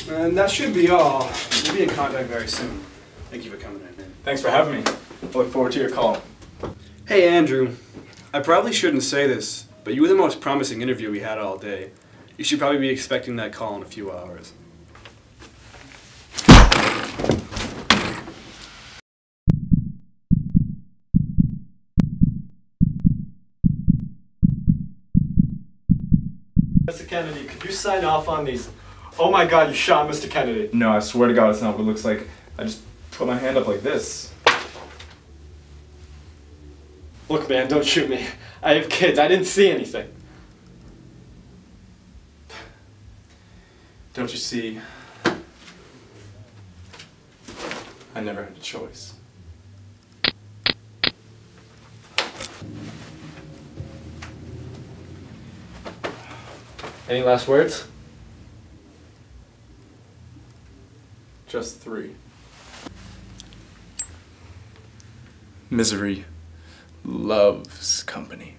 And that should be all. We'll be in contact very soon. Thank you for coming in. Thanks for having me. I look forward to your call. Hey, Andrew. I probably shouldn't say this, but you were the most promising interview we had all day. You should probably be expecting that call in a few hours. Mr. Kennedy, could you sign off on these? Oh my God, you shot Mr. Kennedy. No, I swear to God it's not what it looks like. I just put my hand up like this. Look, man, don't shoot me. I have kids. I didn't see anything. Don't you see? I never had a choice. Any last words? Just 3. Misery loves company.